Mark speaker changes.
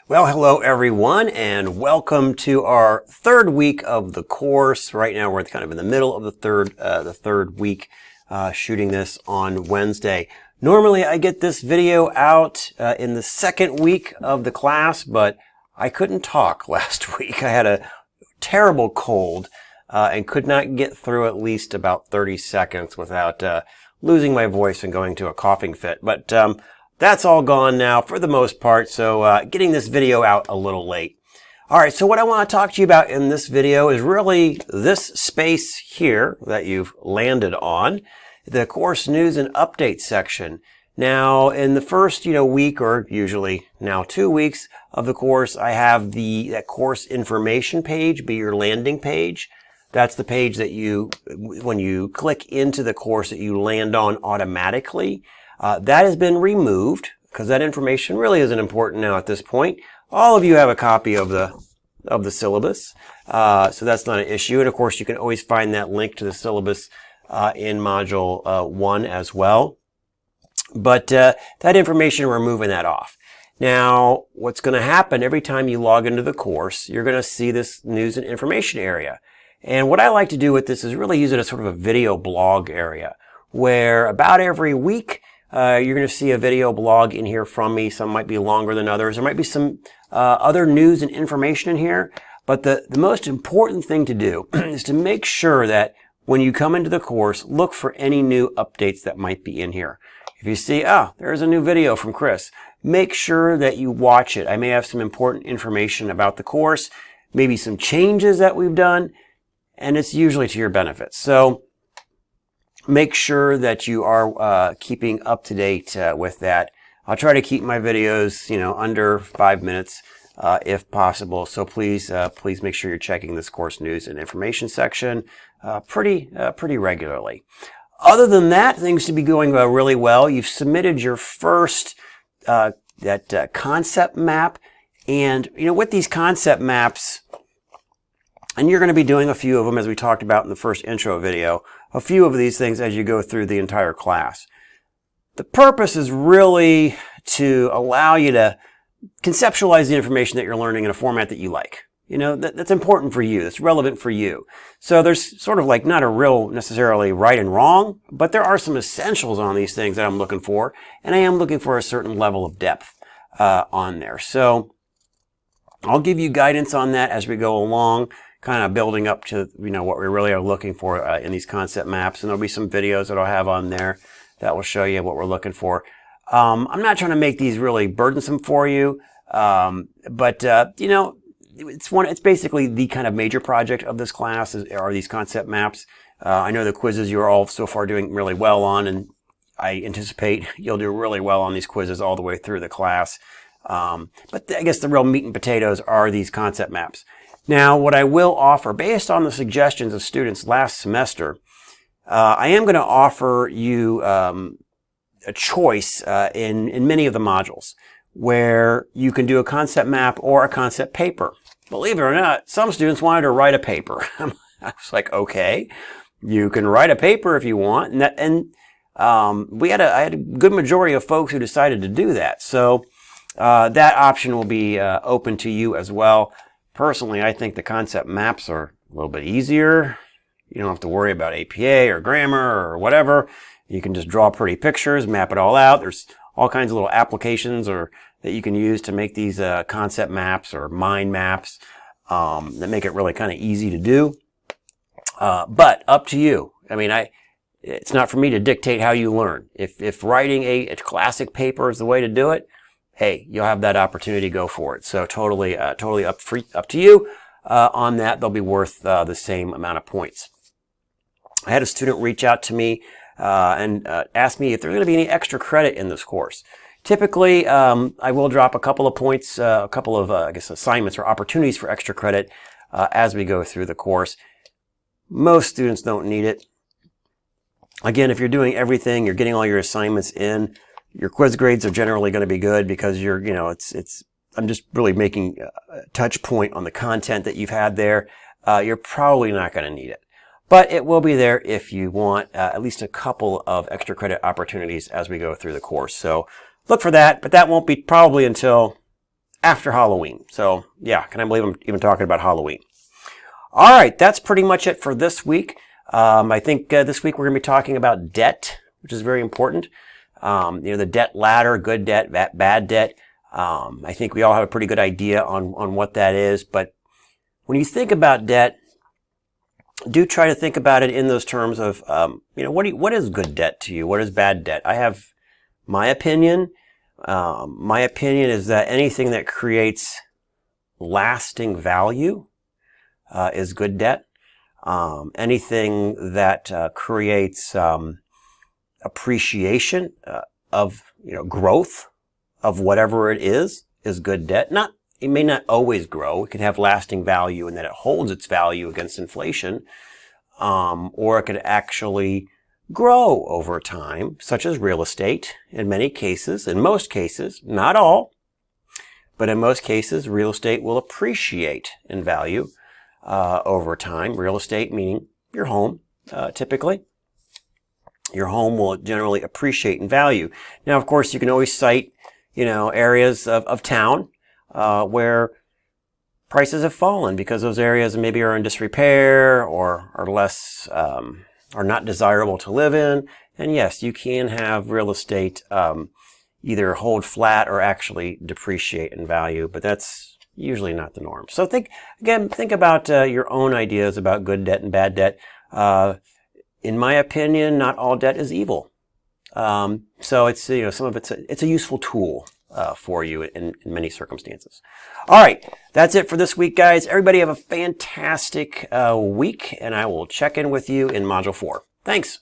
Speaker 1: Well, hello everyone, and welcome to our third week of the course. Right now, we're kind of in the middle of the third week, shooting this on Wednesday. Normally, I get this video out in the second week of the class, but I couldn't talk last week. I had a terrible cold and could not get through at least about 30 seconds without losing my voice and going to a coughing fit. But that's all gone now for the most part, so getting this video out a little late. Alright, so what I want to talk to you about in this video is really this space here that you've landed on, the course news and update section. Now, in the first week, or usually now 2 weeks of the course, I have that course information page be your landing page. That's the page that when you click into the course, that you land on automatically. That has been removed because that information really isn't important now at this point. All of you have a copy of the syllabus, so that's not an issue. And of course, you can always find that link to the syllabus in Module 1 as well. But that information, we're moving that off. Now, what's going to happen every time you log into the course, you're going to see this news and information area. And what I like to do with this is really use it as sort of a video blog area, where about every week, you're going to see a video blog in here from me. Some might be longer than others. There might be some other news and information in here. But the most important thing to do is to make sure that when you come into the course, look for any new updates that might be in here. If you see, there's a new video from Chris, make sure that you watch it. I may have some important information about the course, maybe some changes that we've done, and it's usually to your benefit. So make sure that you are keeping up to date with that. I'll try to keep my videos, under 5 minutes if possible. So please make sure you're checking this course news and information section pretty regularly. Other than that, things to be going really well. You've submitted your first concept map, and with these concept maps, and you're going to be doing a few of them as we talked about in the first intro video. A few of these things as you go through the entire class. The purpose is really to allow you to conceptualize the information that you're learning in a format that you like. That's important for you. That's relevant for you. So there's sort of like not a real necessarily right and wrong, but there are some essentials on these things that I'm looking for, and I am looking for a certain level of depth on there. So I'll give you guidance on that as we go along, kind of building up to what we really are looking for in these concept maps. And there'll be some videos that I'll have on there that will show you what we're looking for. I'm not trying to make these really burdensome for you, but it's basically the kind of major project of this class are these concept maps. I know the quizzes you're all so far doing really well on, and I anticipate you'll do really well on these quizzes all the way through the class. But I guess the real meat and potatoes are these concept maps. Now, what I will offer, based on the suggestions of students last semester, I am going to offer you a choice in many of the modules where you can do a concept map or a concept paper. Believe it or not, some students wanted to write a paper. I was like, okay, you can write a paper if you want. I had a good majority of folks who decided to do that. So that option will be open to you as well. Personally, I think the concept maps are a little bit easier. You don't have to worry about APA or grammar or whatever. You can just draw pretty pictures, map it all out. There's all kinds of little applications that you can use to make these concept maps or mind maps that make it really kind of easy to do. But up to you. I mean, it's not for me to dictate how you learn. If writing a classic paper is the way to do it, hey, you'll have that opportunity to go for it. So totally up to you on that. They'll be worth the same amount of points. I had a student reach out to me and ask me if there's going to be any extra credit in this course. Typically, I will drop a couple of points, a couple of, assignments or opportunities for extra credit as we go through the course. Most students don't need it. Again, if you're doing everything, you're getting all your assignments in, your quiz grades are generally going to be good because I'm just really making a touch point on the content that you've had there. You're probably not going to need it. But it will be there if you want at least a couple of extra credit opportunities as we go through the course. So look for that, but that won't be probably until after Halloween. So yeah, can I believe I'm even talking about Halloween? All right, that's pretty much it for this week. I think this week we're going to be talking about debt, which is very important. The debt ladder, good debt, bad debt. I think we all have a pretty good idea on what that is. But when you think about debt, do try to think about it in those terms of, what is good debt to you? What is bad debt? I have my opinion. My opinion is that anything that creates lasting value is good debt. Anything that creates appreciation of growth of whatever it is good debt. It may not always grow. It can have lasting value in that it holds its value against inflation, or it could actually grow over time, such as real estate. In many cases, in most cases, not all, but in most cases, real estate will appreciate in value over time. Real estate meaning your home, typically. Your home will generally appreciate in value. Now, of course, you can always cite, areas of town where prices have fallen because those areas maybe are in disrepair or are less, are not desirable to live in. And yes, you can have real estate either hold flat or actually depreciate in value, but that's usually not the norm. So think about your own ideas about good debt and bad debt. In my opinion, not all debt is evil. So it's, some of it's a useful tool for you in many circumstances. All right, that's it for this week, guys. Everybody have a fantastic week, and I will check in with you in Module 4. Thanks.